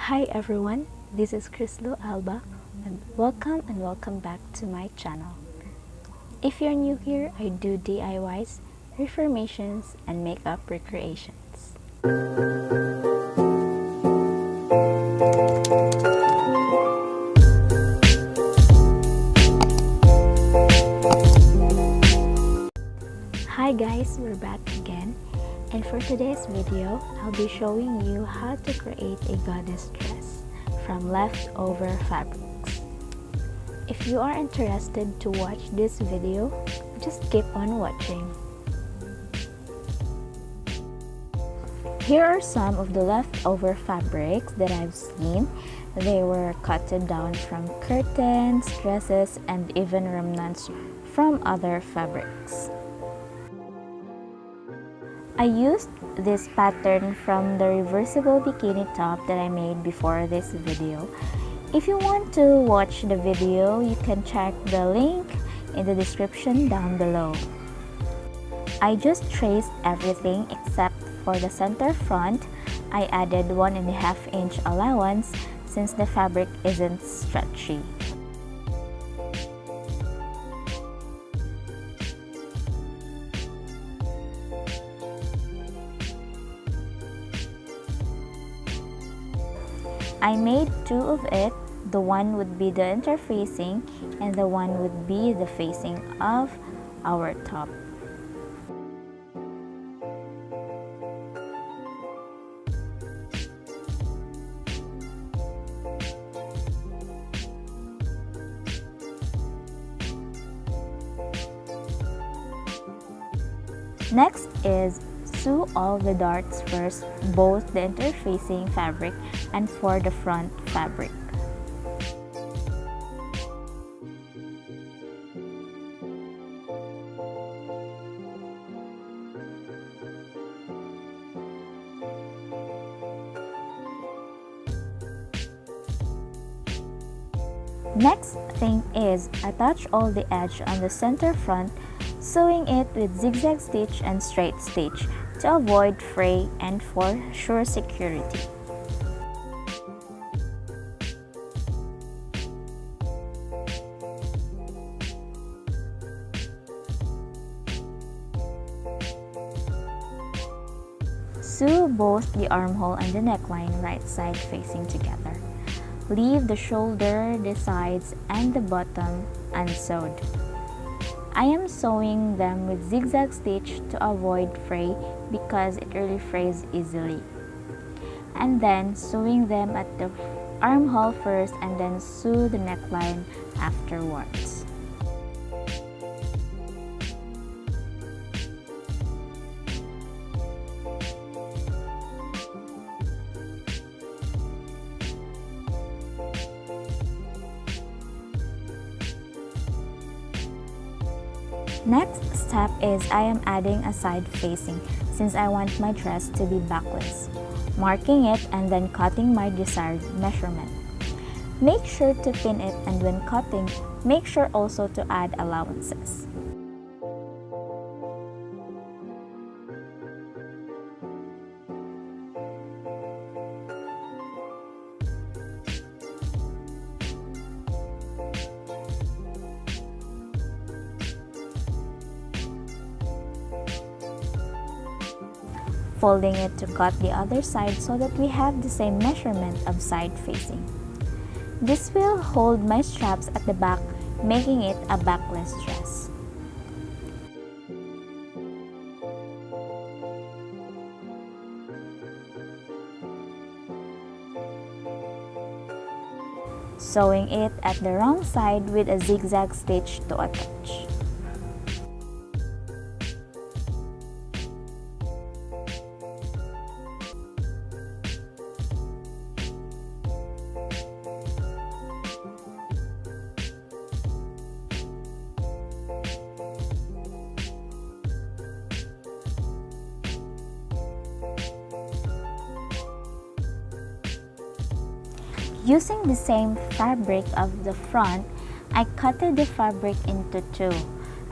Hi everyone, this is Chrislou Alba and welcome back to my channel. If you're new here, I do DIYs, reformations, and makeup recreations. Hi guys, we're back again. And for today's video, I'll be showing you how to create a goddess dress from leftover fabrics. If you are interested to watch this video, just keep on watching. Here are some of the leftover fabrics that I've seen. They were cut down from curtains, dresses, and even remnants from other fabrics. I used this pattern from the reversible bikini top that I made before this video. If you want to watch the video, you can check the link in the description down below. I just traced everything except for the center front. I added 1.5 inch allowance since the fabric isn't stretchy. I made two of it. The one would be the interfacing and the one would be the facing of our top. Next is sew all the darts first, both the interfacing fabric and for the front fabric. Next thing is attach all the edge on the center front, sewing it with zigzag stitch and straight stitch to avoid fray and for sure security. Sew both the armhole and the neckline right side facing together. Leave the shoulder, the sides, and the bottom unsewed. I am sewing them with zigzag stitch to avoid fray because it really frays easily. And then sewing them at the armhole first and then sew the neckline afterwards. Next step is I am adding a side facing since I want my dress to be backless, marking it and then cutting my desired measurement. Make sure to pin it, and when cutting, make sure also to add allowances. Folding it to cut the other side so that we have the same measurement of side facing. This will hold my straps at the back, making it a backless dress. Sewing it at the wrong side with a zigzag stitch to attach. Using the same fabric of the front, I cut the fabric into two.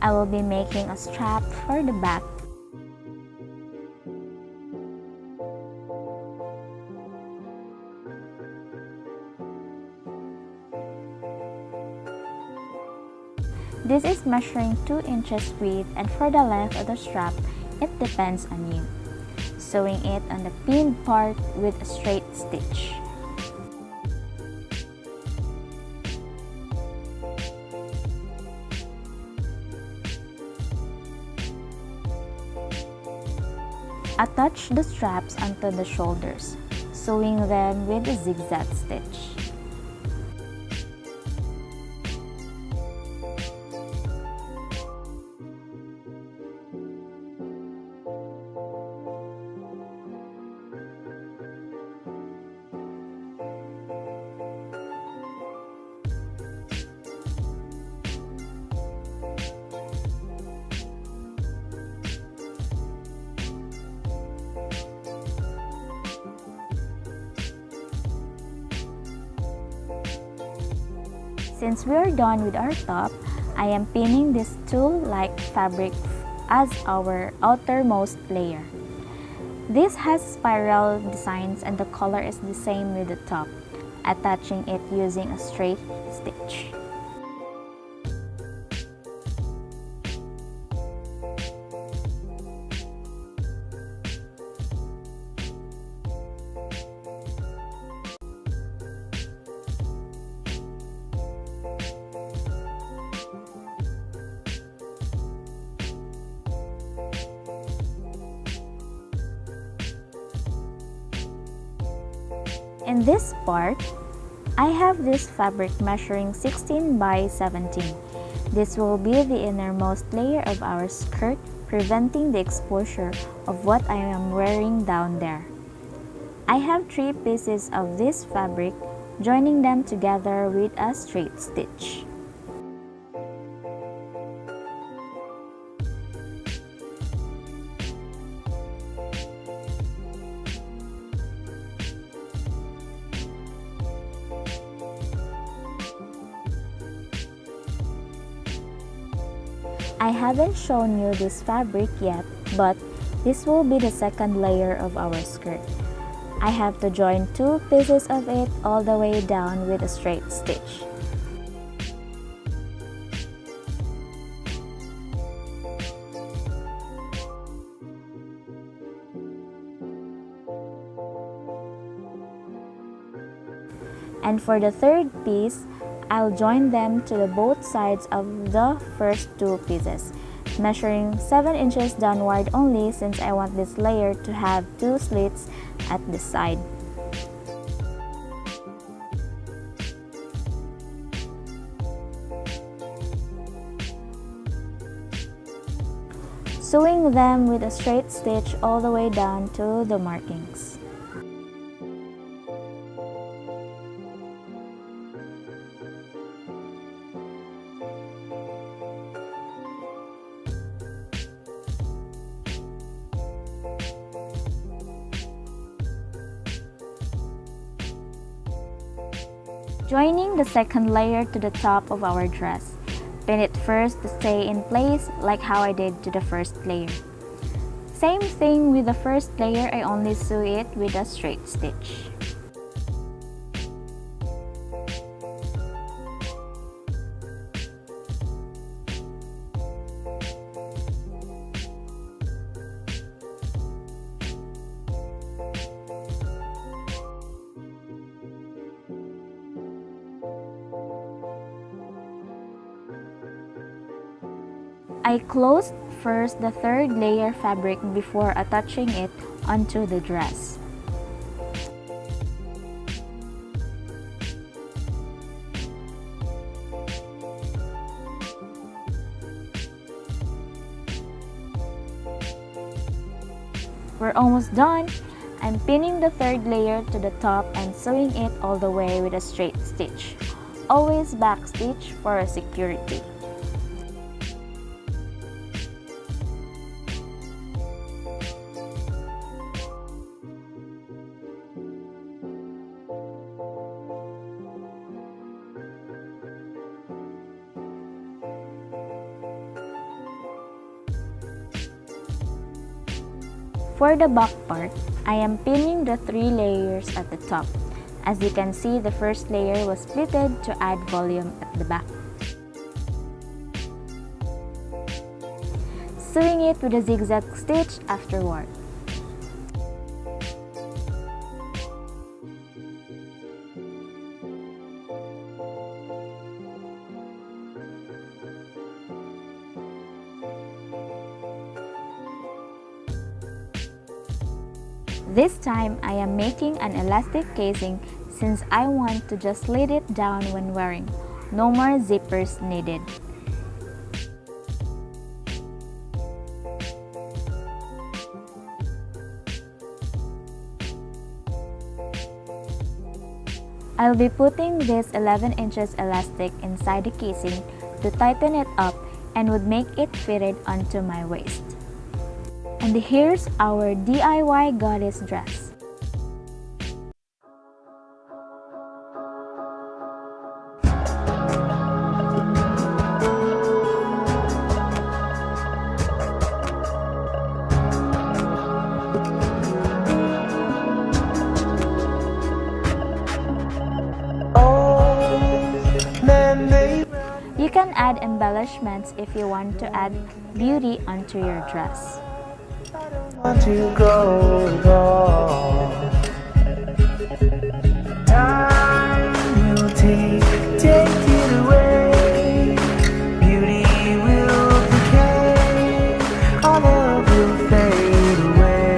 I will be making a strap for the back. This is measuring 2 inches width, and for the length of the strap, it depends on you. Sewing it on the pinned part with a straight stitch. Attach the straps onto the shoulders, sewing them with a zigzag stitch. Since we are done with our top, I am pinning this tulle-like fabric as our outermost layer. This has spiral designs and the color is the same with the top, attaching it using a straight stitch. In this part, I have this fabric measuring 16 by 17. This will be the innermost layer of our skirt, preventing the exposure of what I am wearing down there. I have 3 pieces of this fabric, joining them together with a straight stitch. I haven't shown you this fabric yet, but this will be the second layer of our skirt. I have to join 2 pieces of it all the way down with a straight stitch. And for the third piece, I'll join them to the both sides of the first 2 pieces, measuring 7 inches downward only since I want this layer to have 2 slits at the side. Sewing them with a straight stitch all the way down to the markings. Joining the second layer to the top of our dress. Pin it first to stay in place like how I did to the first layer. Same thing with the first layer, I only sew it with a straight stitch. I closed first the third layer fabric before attaching it onto the dress. We're almost done. I'm pinning the third layer to the top and sewing it all the way with a straight stitch. Always back stitch for security. For the back part, I am pinning the 3 layers at the top. As you can see, the first layer was splitted to add volume at the back. sewing it with a zigzag stitch afterward. This time, I am making an elastic casing since I want to just let it down when wearing. No more zippers needed. I'll be putting this 11 inches elastic inside the casing to tighten it up and would make it fitted onto my waist. And here's our DIY goddess dress. You can add embellishments if you want to add beauty onto your dress. Want to go wrong. Time will take it away. Beauty will decay. All love will fade away.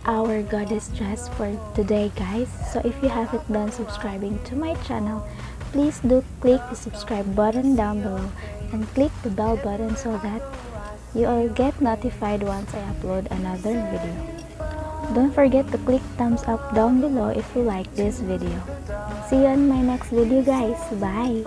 Our goddess dress for today, guys. So if you haven't done subscribing to my channel, please do click the subscribe button down below and click the bell button so that you will get notified once I upload another video. Don't forget to click thumbs up down below if you like this video. See you in my next video, guys. Bye!